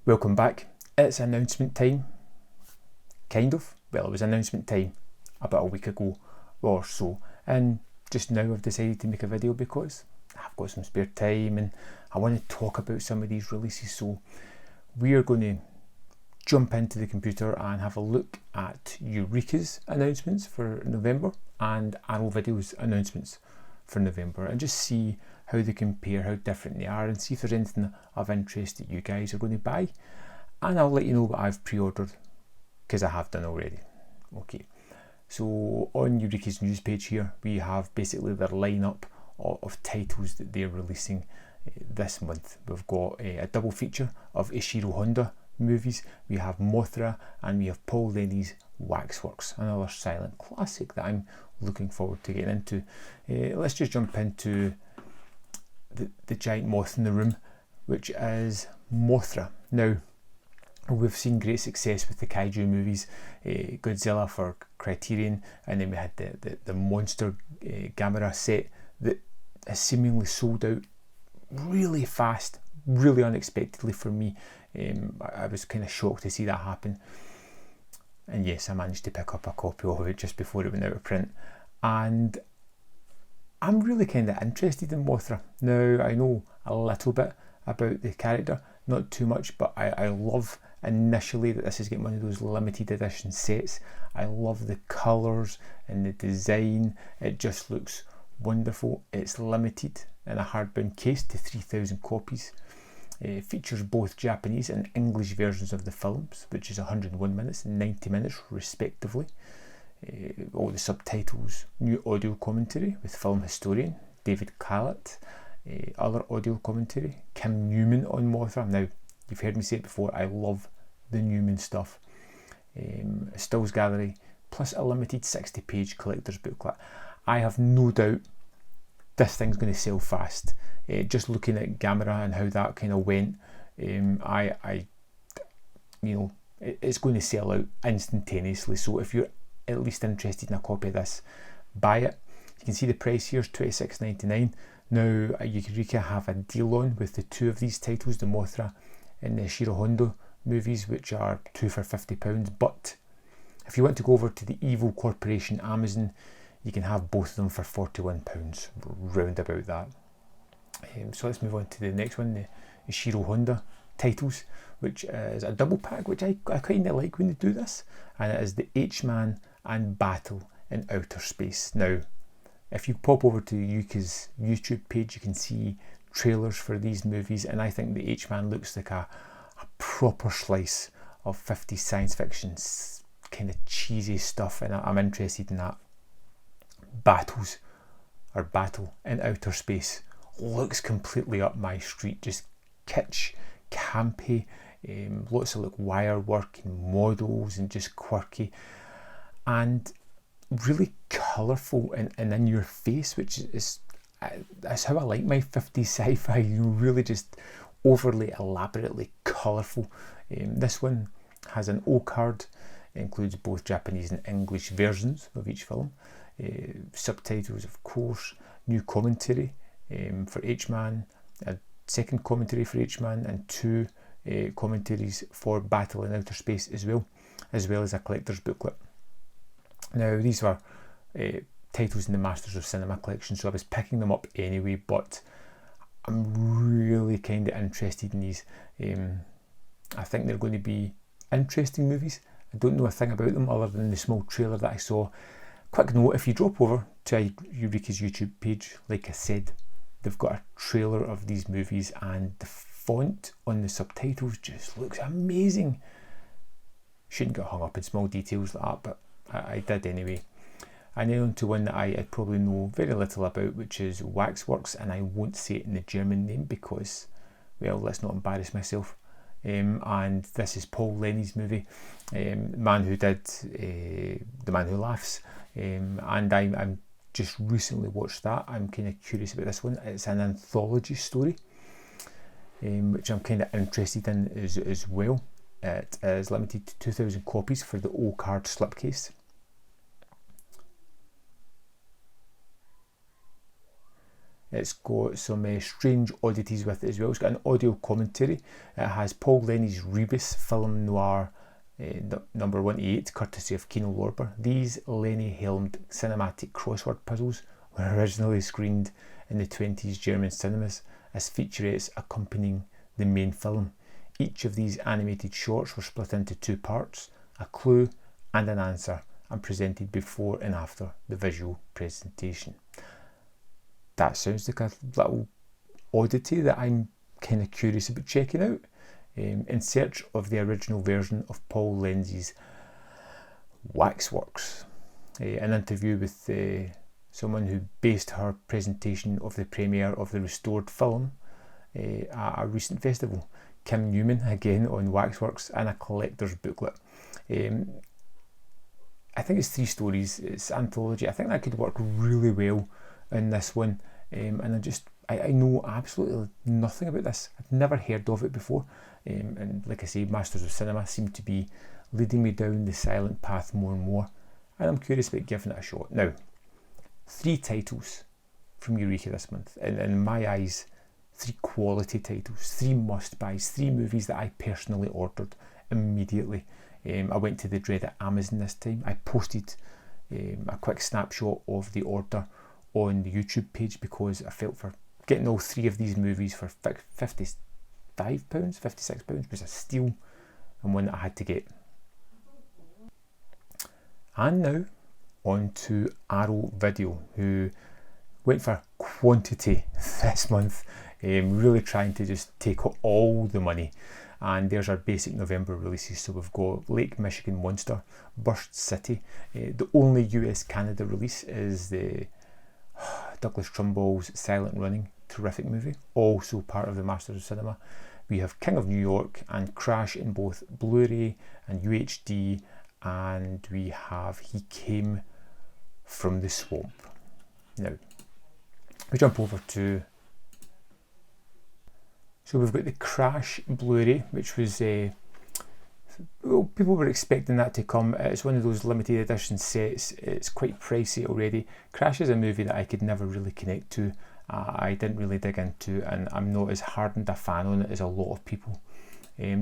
Welcome back. It's announcement time. Kind of. Well, it was announcement time about a week ago or so, and just now I've decided to make a video because I've got some spare time and I want to talk about some of these releases. So we are going to jump into the computer and have a look at Eureka's announcements for November and Arrow Video's announcements for November, and just see how they compare, how different they are, and see if there's anything of interest that you guys are going to buy. And I'll let you know what I've pre-ordered, because I have done already. Okay, so on Eureka's news page here, we have basically their lineup of titles that they're releasing this month. We've got a double feature of Ishiro Honda movies. We have Mothra, and we have Paul Lenny's Waxworks, another silent classic that I'm looking forward to getting into. Let's just jump into the giant moth in the room, which is Mothra. Now, we've seen great success with the kaiju movies, Godzilla for Criterion, and then we had the monster Gamera set that has seemingly sold out really fast, really unexpectedly for me. I was kind of shocked to see that happen, and yes, I managed to pick up a copy of it just before it went out of print, and I'm really kind of interested in Mothra. Now, I know a little bit about the character, not too much, but I love initially that this is getting one of those limited edition sets. I love the colours and the design. It just looks wonderful. It's limited in a hardbound case to 3,000 copies. It features both Japanese and English versions of the films, which is 101 minutes and 90 minutes respectively. All the subtitles, new audio commentary with film historian David Callett, other audio commentary, Kim Newman on Mothra. Now, you've heard me say it before, I love the Newman stuff. A stills gallery, plus a limited 60-page collector's booklet. I have no doubt this thing's going to sell fast. Just looking at Gamera and how that kind of went, it's going to sell out instantaneously. So if you're at least interested in a copy of this, buy it. You can see the price here is $26.99. Now, Eureka have a deal on with the two of these titles, the Mothra and the Ishiro Honda movies, which are two for £50. But if you want to go over to the Evil Corporation Amazon, you can have both of them for £41, round about that. So let's move on to the next one, the Ishiro Honda titles, which is a double pack, which I kind of like when they do this, and it is the H-Man and Battle in Outer Space. Now, if you pop over to Eureka's YouTube page, you can see trailers for these movies, and I think the H-Man looks like a proper slice of 50s science fiction, kind of cheesy stuff, and I'm interested in that. Battle in Outer Space looks completely up my street, just kitsch, campy, lots of like wire work and models and just quirky and really colourful and in your face, which is that's how I like my 50s sci-fi, really just overly elaborately colourful. This one has an O card, includes both Japanese and English versions of each film, subtitles of course, new commentary for H-Man, a second commentary for H-Man, and two commentaries for Battle in Outer Space as well as a collector's booklet. Now, these were titles in the Masters of Cinema collection, so I was picking them up anyway, but I'm really kind of interested in these. I think they're going to be interesting movies. I don't know a thing about them other than the small trailer that I saw. Quick note, if you drop over to Eureka's YouTube page, like I said, they've got a trailer of these movies, and the font on the subtitles just looks amazing. Shouldn't get hung up in small details like that, but I did anyway. And then on to one that I probably know very little about, which is Waxworks, and I won't say it in the German name because, well, let's not embarrass myself. And this is Paul Lenny's movie, man who did The Man Who Laughs, and I'm just recently watched that. I'm kind of curious about this one. It's an anthology story, which I'm kind of interested in as well. It is limited to 2,000 copies for the O card slipcase. It's got some strange oddities with it as well. It's got an audio commentary. It has Paul Lenny's Rebus film noir number 188, courtesy of Kino Lorber. These Lenny-helmed cinematic crossword puzzles were originally screened in the 20s German cinemas as featurettes accompanying the main film. Each of these animated shorts were split into 2 parts, a clue and an answer, and presented before and after the visual presentation. That sounds like a little oddity that I'm kind of curious about checking out. In search of the original version of Paul Lenzi's Waxworks, an interview with someone who based her presentation of the premiere of the restored film at a recent festival. Kim Newman, again on Waxworks, and a collector's booklet. I think it's 3 stories, it's anthology. I think that could work really well in this one, and I know absolutely nothing about this. I've never heard of it before, and like I say, Masters of Cinema seem to be leading me down the silent path more and more, and I'm curious about giving it a shot. Now, 3 titles from Eureka this month, and in my eyes, 3 quality titles, 3 must-buys, 3 movies that I personally ordered immediately. I went to the dreaded Amazon this time. I posted a quick snapshot of the order on the YouTube page because I felt for getting all 3 of these movies for £55, £56 was a steal, and one that I had to get. And now on to Arrow Video, who went for quantity this month, really trying to just take all the money. And there's our basic November releases. So we've got Lake Michigan Monster, Burst City. The only US-Canada release is the Douglas Trumbull's Silent Running, terrific movie, also part of the Masters of Cinema. We have King of New York and Crash in both Blu-ray and UHD, and we have He Came from the Swamp. Now, we jump over to... So we've got the Crash Blu-ray, which was, well, people were expecting that to come. It's one of those limited edition sets. It's quite pricey already. Crash is a movie that I could never really connect to. I didn't really dig into, and I'm not as hardened a fan on it as a lot of people.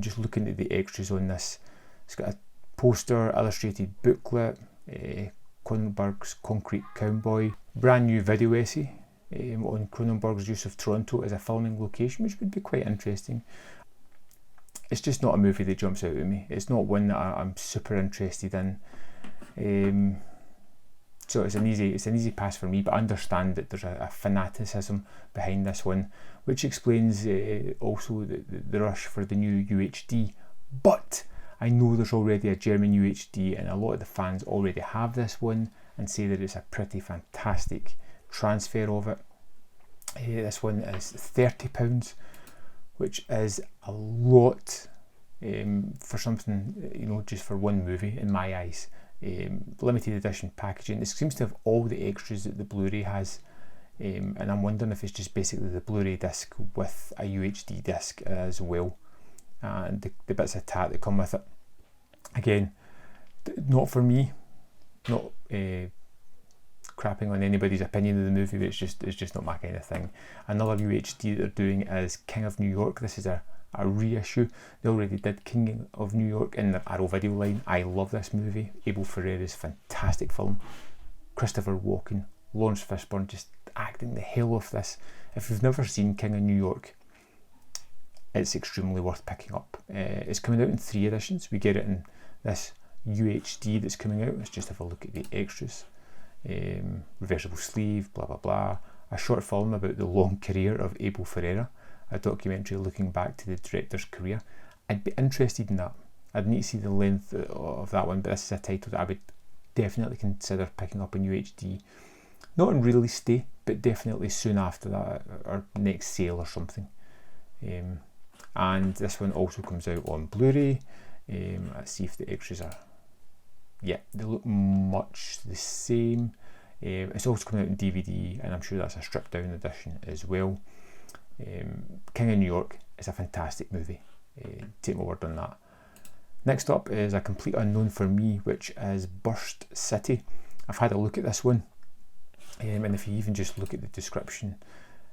Just looking at the extras on this, it's got a poster, illustrated booklet, Cronenberg's Concrete Cowboy, brand new video essay on Cronenberg's use of Toronto as a filming location, which would be quite interesting. It's just not a movie that jumps out at me. It's not one that I'm super interested in. So it's an easy pass for me, but I understand that there's a fanaticism behind this one, which explains also the rush for the new UHD. But I know there's already a German UHD, and a lot of the fans already have this one and say that it's a pretty fantastic transfer of it. This one is £30, which is a lot for something, just for one movie in my eyes. Limited edition packaging. It seems to have all the extras that the Blu-ray has, and I'm wondering if it's just basically the Blu-ray disc with a UHD disc as well, and the bits of tat that come with it. Again, not for me, not crapping on anybody's opinion of the movie, but it's just not my kind of thing. Another UHD that they're doing is King of New York. This is a reissue. They already did King of New York in their Arrow Video line. I love this movie. Abel Ferrara's fantastic film. Christopher Walken, Lawrence Fishburne just acting the hell off this. If you've never seen King of New York, it's extremely worth picking up. It's coming out in 3 editions. We get it in this UHD that's coming out. Let's just have a look at the extras. Reversible sleeve, blah blah blah. A short film about the long career of Abel Ferrara. A documentary looking back to the director's career. I'd be interested in that. I'd need to see the length of that one, but this is a title that I would definitely consider picking up in UHD. Not in release day, but definitely soon after that, or next sale or something. And this one also comes out on Blu-ray. Let's see if the extras are... Yeah, they look much the same. It's also coming out in DVD, and I'm sure that's a stripped down edition as well. King of New York is a fantastic movie. Take my word on that. Next up is a complete unknown for me, which is Burst City. I've had a look at this one, and if you even just look at the description,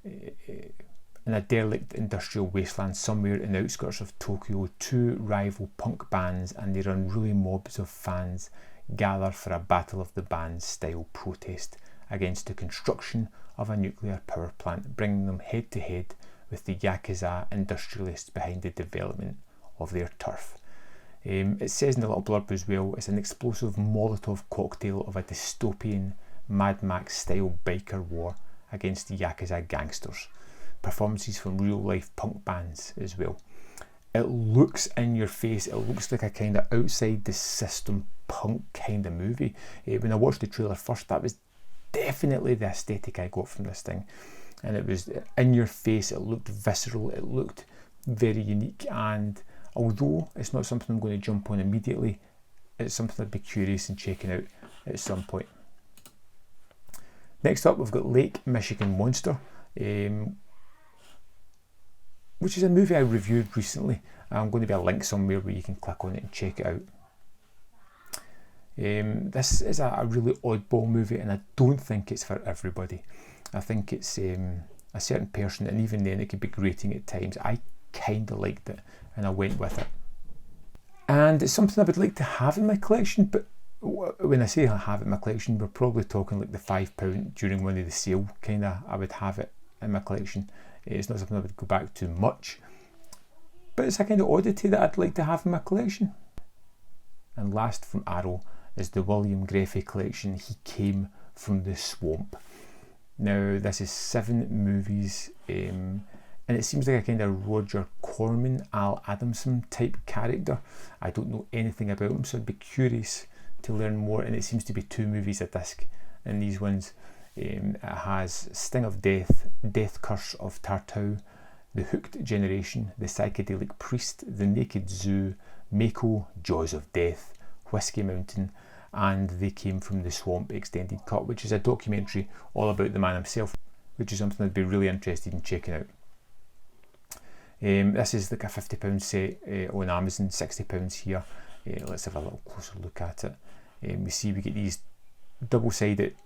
in a derelict industrial wasteland somewhere in the outskirts of Tokyo, two rival punk bands and their unruly mobs of fans gather for a battle of the bands style protest against the construction of a nuclear power plant, bringing them head to head with the Yakuza industrialists behind the development of their turf. It says in the little blurb as well, it's an explosive Molotov cocktail of a dystopian Mad Max style biker war against the Yakuza gangsters. Performances from real life punk bands as well. It looks in your face, it looks like a kind of outside the system punk kind of movie. When I watched the trailer first, that was definitely the aesthetic I got from this thing, and it was in your face, it looked visceral, it looked very unique, and although it's not something I'm going to jump on immediately, it's something I'd be curious in checking out at some point. Next up, we've got Lake Michigan Monster, which is a movie I reviewed recently. I'm going to be a link somewhere where you can click on it and check it out. This is a really oddball movie, and I don't think it's for everybody. I think it's a certain person, and even then it could be grating at times. I kind of liked it, and I went with it. And it's something I would like to have in my collection, but when I say I have it in my collection, we're probably talking like the £5 during one of the sale kind of, I would have it in my collection. It's not something I would go back to much, but it's a kind of oddity that I'd like to have in my collection. And last from Arrow is the William Greffey collection, He Came from the Swamp. Now this is 7 movies, and it seems like a kind of Roger Corman, Al Adamson type character. I don't know anything about him, so I'd be curious to learn more, and it seems to be 2 movies a disc in these ones. It has Sting of Death, Death Curse of Tartau, The Hooked Generation, The Psychedelic Priest, The Naked Zoo, Mako, Jaws of Death, Whiskey Mountain, and They Came from the Swamp Extended Cut, which is a documentary all about the man himself, which is something I'd be really interested in checking out. This is like a £50 set on Amazon, £60 here. Let's have a little closer look at it. We see we get these double-sided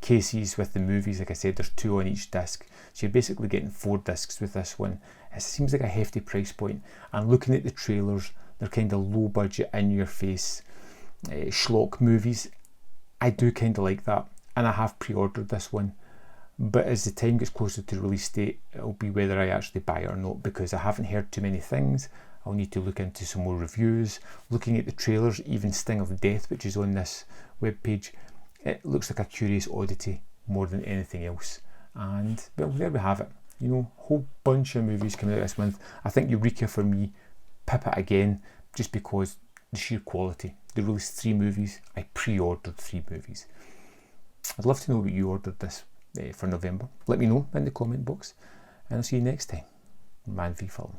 cases with the movies. Like I said, there's 2 on each disc, so you're basically getting 4 discs with this one. It seems like a hefty price point, and looking at the trailers, they're kind of low budget, in your face schlock movies. I do kind of like that, and I have pre-ordered this one, but as the time gets closer to release date, it'll be whether I actually buy it or not, because I haven't heard too many things. I'll need to look into some more reviews. Looking at the trailers, even Sting of Death, which is on this webpage, it looks like a curious oddity more than anything else. And well, there we have it. You know, whole bunch of movies coming out this month. I think Eureka for me, pip it again, just because the sheer quality. They released 3 movies. I pre-ordered 3 movies. I'd love to know what you ordered this for November. Let me know in the comment box, and I'll see you next time. Manvfilm.